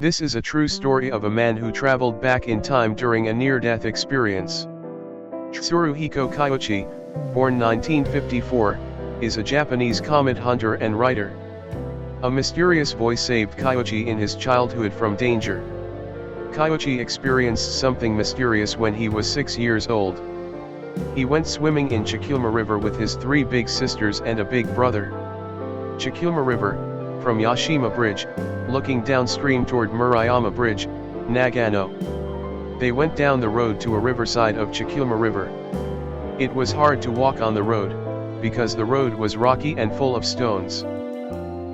This is a true story of a man who traveled back in time during a near-death experience. Tsuruhiko Kiuchi, born 1954, is a Japanese comet hunter and writer. A mysterious voice saved Kiuchi in his childhood from danger. Kiuchi experienced something mysterious when he was 6 years old. He went swimming in Chikuma River with his 3 big sisters and a big brother. Chikuma River, from Yashima Bridge, looking downstream toward Murayama Bridge, Nagano. They went down the road to a riverside of Chikuma River. It was hard to walk on the road, because the road was rocky and full of stones.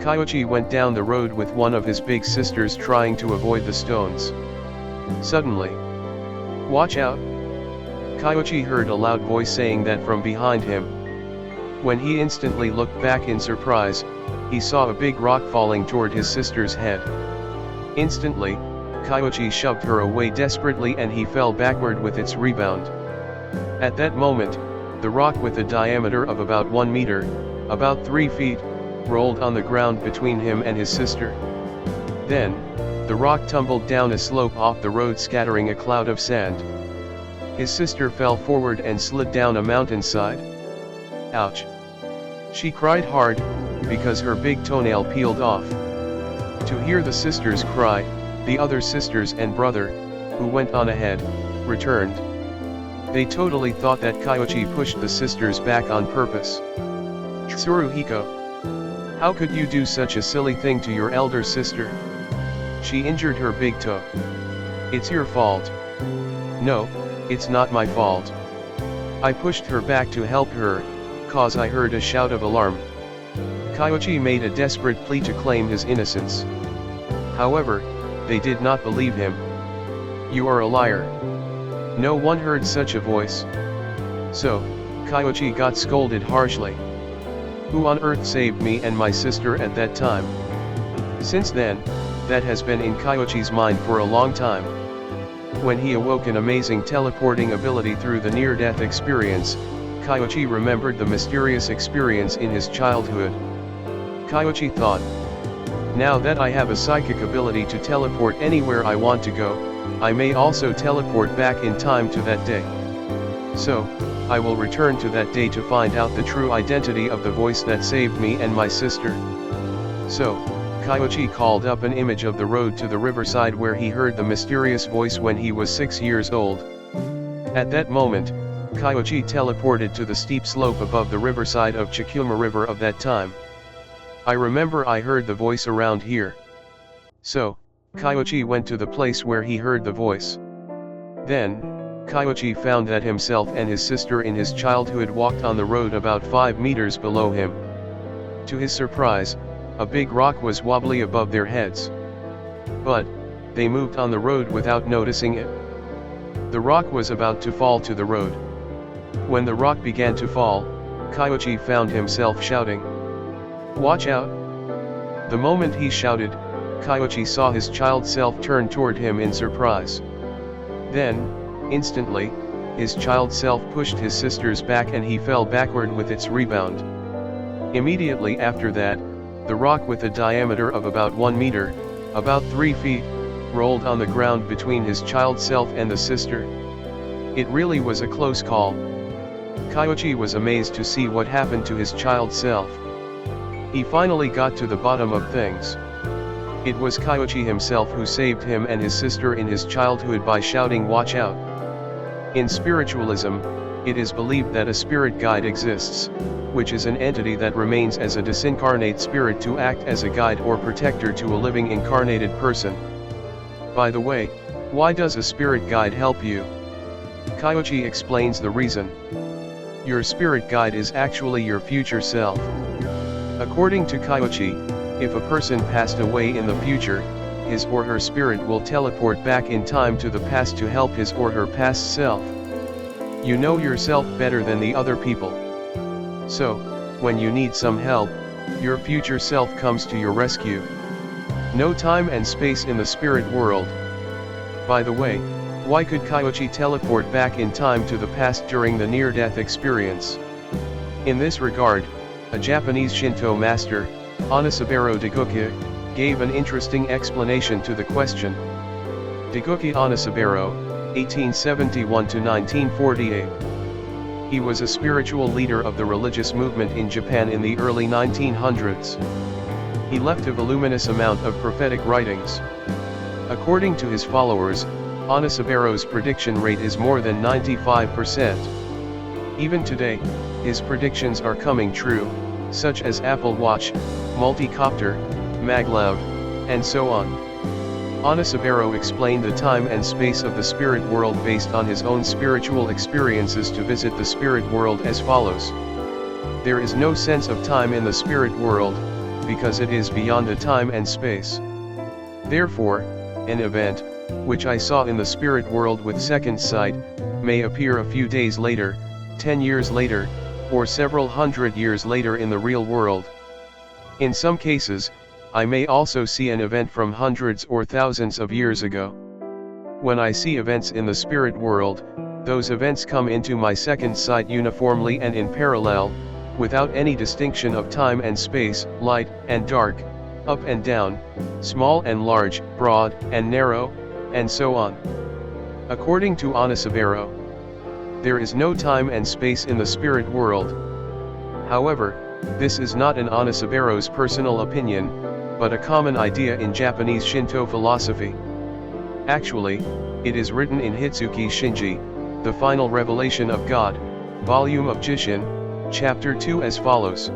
Kiuchi went down the road with one of his big sisters trying to avoid the stones. Suddenly, "Watch out!" Kiuchi heard a loud voice saying that from behind him. When he instantly looked back in surprise, he saw a big rock falling toward his sister's head. Instantly, Kiuchi shoved her away desperately and he fell backward with its rebound. At that moment, the rock with a diameter of about 1 meter, about 3 feet, rolled on the ground between him and his sister. Then, the rock tumbled down a slope off the road scattering a cloud of sand. His sister fell forward and slid down a mountainside. Ouch! She cried hard, because her big toenail peeled off. To hear the sisters cry, the other sisters and brother, who went on ahead, returned. They totally thought that Kiuchi pushed the sisters back on purpose. "Tsuruhiko, how could you do such a silly thing to your elder sister? She injured her big toe. It's your fault." "No, it's not my fault. I pushed her back to help her, cause I heard a shout of alarm." Kiuchi made a desperate plea to claim his innocence. However, they did not believe him. "You are a liar. No one heard such a voice." So, Kiuchi got scolded harshly. "Who on earth saved me and my sister at that time?" Since then, that has been in Kiuchi's mind for a long time. When he awoke an amazing teleporting ability through the near-death experience, Kiuchi remembered the mysterious experience in his childhood. Kiuchi thought, "Now that I have a psychic ability to teleport anywhere I want to go, I may also teleport back in time to that day. So, I will return to that day to find out the true identity of the voice that saved me and my sister." So, Kiuchi called up an image of the road to the riverside where he heard the mysterious voice when he was 6 years old. At that moment, Kiuchi teleported to the steep slope above the riverside of Chikuma River of that time. "I remember I heard the voice around here." So, Kiuchi went to the place where he heard the voice. Then, Kiuchi found that himself and his sister in his childhood walked on the road about 5 meters below him. To his surprise, a big rock was wobbly above their heads. But, they moved on the road without noticing it. The rock was about to fall to the road. When the rock began to fall, Kiuchi found himself shouting, "Watch out!" The moment he shouted, Kiuchi saw his child self turn toward him in surprise. Then, instantly, his child self pushed his sisters back and he fell backward with its rebound. Immediately after that, the rock with a diameter of about 1 meter, about 3 feet, rolled on the ground between his child self and the sister. It really was a close call. Kiuchi was amazed to see what happened to his child self. He finally got to the bottom of things. It was Kiuchi himself who saved him and his sister in his childhood by shouting "Watch out!" In spiritualism, it is believed that a spirit guide exists, which is an entity that remains as a disincarnate spirit to act as a guide or protector to a living incarnated person. By the way, why does a spirit guide help you? Kiuchi explains the reason. Your spirit guide is actually your future self. According to Kiuchi, if a person passed away in the future, his or her spirit will teleport back in time to the past to help his or her past self. You know yourself better than the other people. So, when you need some help, your future self comes to your rescue. No time and space in the spirit world. By the way, why could Kiuchi teleport back in time to the past during the near-death experience? In this regard, a Japanese Shinto master, Anasaburo Dagoka, gave an interesting explanation to the question. Daikuki Anasaburo, 1871 to 1948. He was a spiritual leader of the religious movement in Japan in the early 1900s. He left a voluminous amount of prophetic writings. According to his followers, Anasaburo's prediction rate is more than 95%. Even today, his predictions are coming true, such as Apple Watch, Multicopter, Maglev, and so on. Anasaburo explained the time and space of the spirit world based on his own spiritual experiences to visit the spirit world as follows. There is no sense of time in the spirit world, because it is beyond the time and space. Therefore, an event, which I saw in the spirit world with second sight, may appear a few days later, 10 years later, or several hundred years later in the real world. In some cases, I may also see an event from hundreds or thousands of years ago. When I see events in the spirit world, those events come into my second sight uniformly and in parallel, without any distinction of time and space, light and dark, up and down, small and large, broad and narrow, and so on. According to Anasaburo, there is no time and space in the spirit world. However, this is not an Anasaburo's personal opinion, but a common idea in Japanese Shinto philosophy. Actually, it is written in Hitsuki Shinji, the final revelation of God, volume of Jishin, chapter 2 as follows.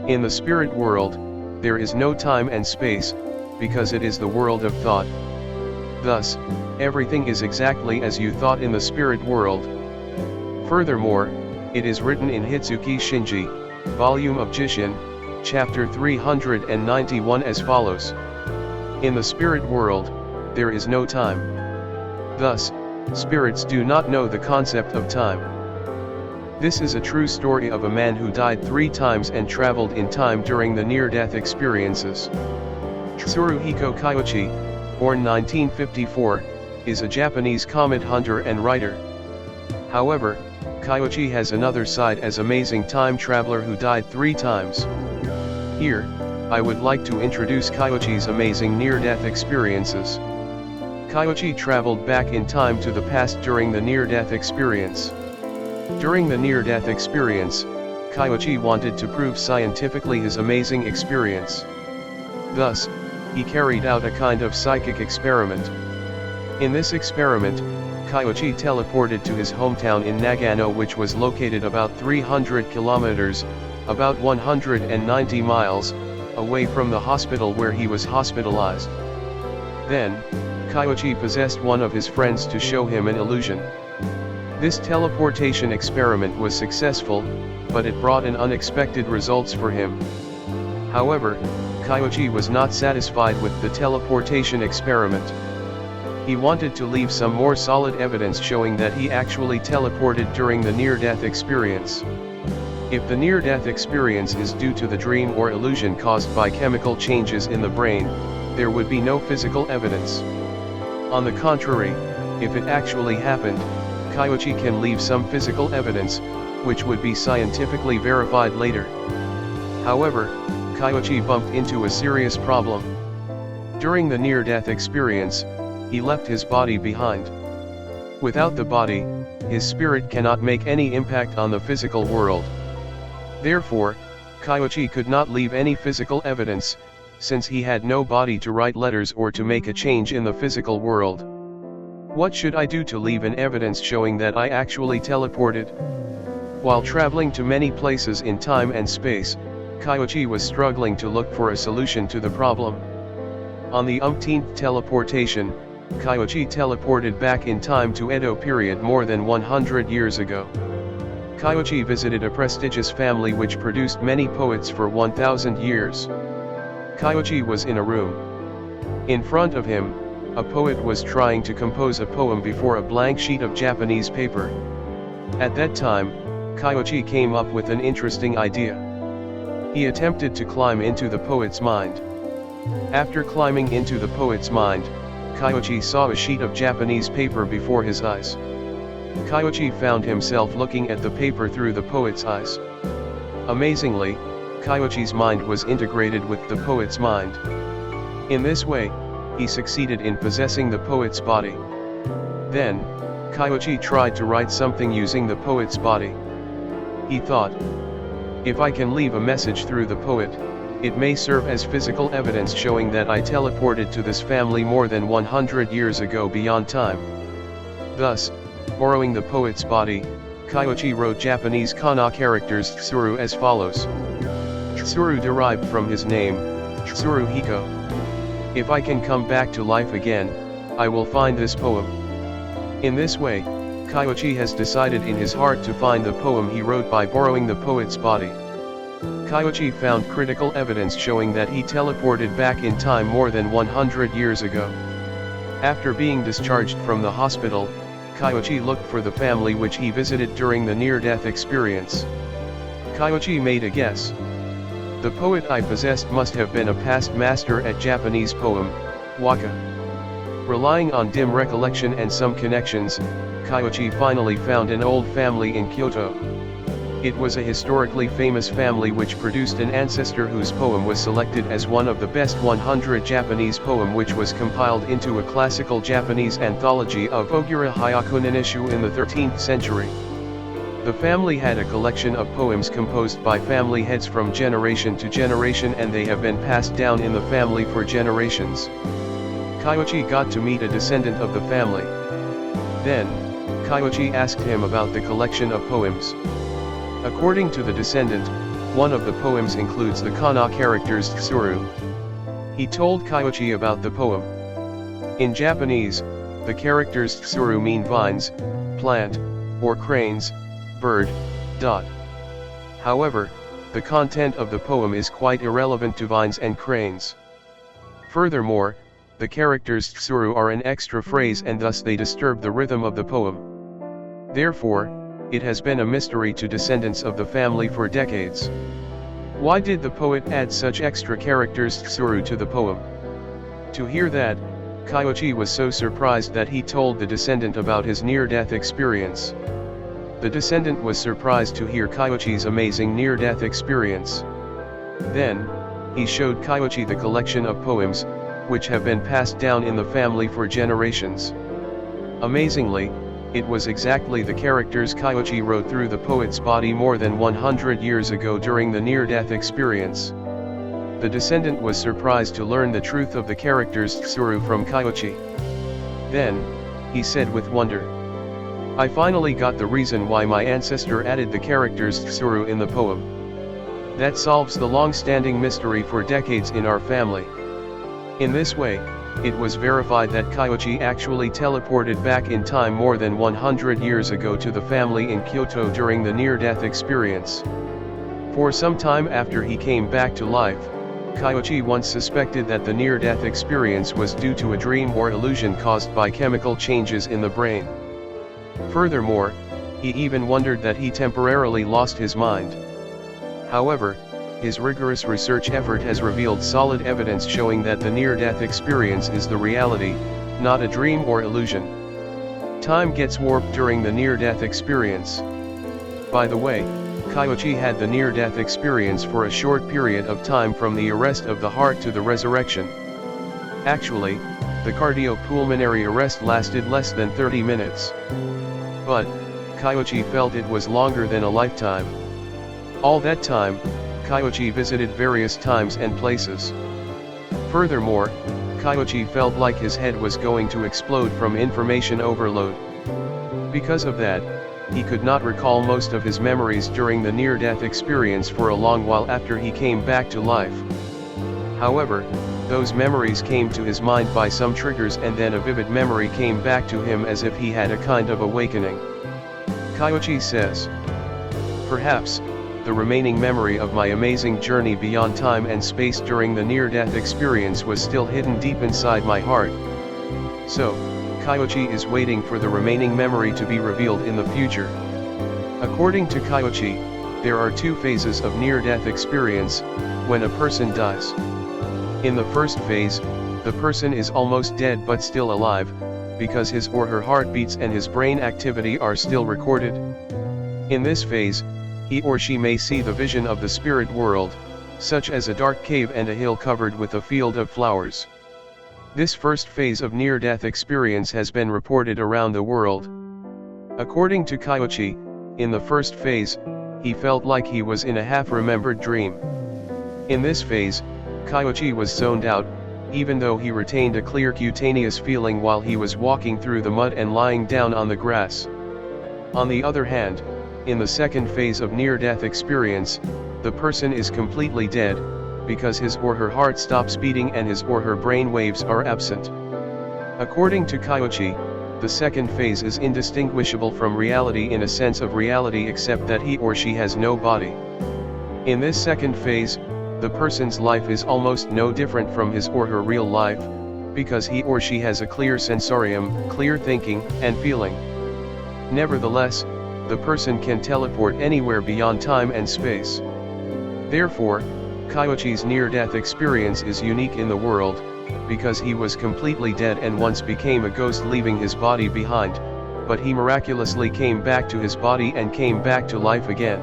In the spirit world, there is no time and space, because it is the world of thought. Thus, everything is exactly as you thought in the spirit world. Furthermore, it is written in Hitsuki Shinji, volume of Jishin, chapter 391 as follows. In the spirit world, there is no time. Thus, spirits do not know the concept of time. This is a true story of a man who died 3 times and traveled in time during the near-death experiences. Tsuruhiko Kiuchi, born 1954, is a Japanese comet hunter and writer. However, Kiuchi has another side as amazing time traveler who died 3 times. Here, I would like to introduce Kiuchi's amazing near-death experiences. Kiuchi traveled back in time to the past during the near-death experience. During the near-death experience, Kiuchi wanted to prove scientifically his amazing experience. Thus, he carried out a kind of psychic experiment. In this experiment, Kiuchi teleported to his hometown in Nagano, which was located about 300 kilometers, about 190 miles, away from the hospital where he was hospitalized. Then, Kiuchi possessed one of his friends to show him an illusion. This teleportation experiment was successful, but it brought an unexpected results for him. However, Kiuchi was not satisfied with the teleportation experiment. He wanted to leave some more solid evidence showing that he actually teleported during the near-death experience. If the near-death experience is due to the dream or illusion caused by chemical changes in the brain, there would be no physical evidence. On the contrary, if it actually happened, Kiuchi can leave some physical evidence, which would be scientifically verified later. However, Kiuchi bumped into a serious problem. During the near-death experience, he left his body behind. Without the body, his spirit cannot make any impact on the physical world. Therefore, Kiuchi could not leave any physical evidence, since he had no body to write letters or to make a change in the physical world. What should I do to leave an evidence showing that I actually teleported? While traveling to many places in time and space, Kiuchi was struggling to look for a solution to the problem. On the umpteenth teleportation, Kiuchi teleported back in time to Edo period more than 100 years ago. Kiuchi visited a prestigious family which produced many poets for 1,000 years. Kiuchi was in a room. In front of him, a poet was trying to compose a poem before a blank sheet of Japanese paper. At that time, Kiuchi came up with an interesting idea. He attempted to climb into the poet's mind. After climbing into the poet's mind, Kiuchi saw a sheet of Japanese paper before his eyes. Kiuchi found himself looking at the paper through the poet's eyes. Amazingly, Kiuchi's mind was integrated with the poet's mind. In this way, he succeeded in possessing the poet's body. Then, Kiuchi tried to write something using the poet's body. He thought, if I can leave a message through the poet, it may serve as physical evidence showing that I teleported to this family more than 100 years ago beyond time. Thus, borrowing the poet's body, Kiuchi wrote Japanese kana characters Tsuru as follows. Tsuru derived from his name, Tsuruhiko. If I can come back to life again, I will find this poem. In this way, Kiuchi has decided in his heart to find the poem he wrote by borrowing the poet's body. Kiuchi found critical evidence showing that he teleported back in time more than 100 years ago. After being discharged from the hospital, Kiuchi looked for the family which he visited during the near-death experience. Kiuchi made a guess. The poet I possessed must have been a past master at Japanese poem, waka. Relying on dim recollection and some connections, Kiuchi finally found an old family in Kyoto. It was a historically famous family which produced an ancestor whose poem was selected as one of the best 100 Japanese poem, which was compiled into a classical Japanese anthology of Ogura Hyaku Ninishu in the 13th century. The family had a collection of poems composed by family heads from generation to generation, and they have been passed down in the family for generations. Kiuchi got to meet a descendant of the family. Then, Kiuchi asked him about the collection of poems. According to the descendant, one of the poems includes the kana characters Tsuru. He told Kiuchi about the poem. In Japanese, the characters Tsuru mean vines, plant, or cranes, bird. However, the content of the poem is quite irrelevant to vines and cranes. Furthermore, the characters Tsuru are an extra phrase and thus they disturb the rhythm of the poem. Therefore, it has been a mystery to descendants of the family for decades. Why did the poet add such extra characters Tsuru to the poem? To hear that, Kiuchi was so surprised that he told the descendant about his near-death experience. The descendant was surprised to hear Kiuchi's amazing near-death experience. Then, he showed Kiuchi the collection of poems, which have been passed down in the family for generations. Amazingly, it was exactly the characters Kiuchi wrote through the poet's body more than 100 years ago during the near-death experience. The descendant was surprised to learn the truth of the characters Tsuru from Kiuchi. Then, he said with wonder, I finally got the reason why my ancestor added the characters Tsuru in the poem. That solves the long-standing mystery for decades in our family. In this way, it was verified that Kiuchi actually teleported back in time more than 100 years ago to the family in Kyoto during the near-death experience. For some time after he came back to life, Kiuchi once suspected that the near-death experience was due to a dream or illusion caused by chemical changes in the brain. Furthermore, he even wondered that he temporarily lost his mind. However, his rigorous research effort has revealed solid evidence showing that the near-death experience is the reality, not a dream or illusion. Time gets warped during the near-death experience. By the way, Kiuchi had the near-death experience for a short period of time from the arrest of the heart to the resurrection. Actually, the cardiopulmonary arrest lasted less than 30 minutes. But, Kiuchi felt it was longer than a lifetime. All that time, Kiuchi visited various times and places. Furthermore, Kiuchi felt like his head was going to explode from information overload. Because of that, he could not recall most of his memories during the near-death experience for a long while after he came back to life. However, those memories came to his mind by some triggers, and then a vivid memory came back to him as if he had a kind of awakening. Kiuchi says, perhaps, the remaining memory of my amazing journey beyond time and space during the near-death experience was still hidden deep inside my heart. So, Kiuchi is waiting for the remaining memory to be revealed in the future. According to Kiuchi, there are two phases of near-death experience, when a person dies. In the first phase, the person is almost dead but still alive, because his or her heart beats and his brain activity are still recorded. In this phase, he or she may see the vision of the spirit world, such as a dark cave and a hill covered with a field of flowers. This first phase of near-death experience has been reported around the world. According to Kiuchi, in the first phase, he felt like he was in a half-remembered dream. In this phase, Kiuchi was zoned out, even though he retained a clear cutaneous feeling while he was walking through the mud and lying down on the grass. On the other hand, in the second phase of near-death experience, the person is completely dead, because his or her heart stops beating and his or her brain waves are absent. According to Kiuchi, the second phase is indistinguishable from reality in a sense of reality except that he or she has no body. In this second phase, the person's life is almost no different from his or her real life, because he or she has a clear sensorium, clear thinking, and feeling. Nevertheless, the person can teleport anywhere beyond time and space. Therefore, Kiuchi's near-death experience is unique in the world, because he was completely dead and once became a ghost leaving his body behind, but he miraculously came back to his body and came back to life again.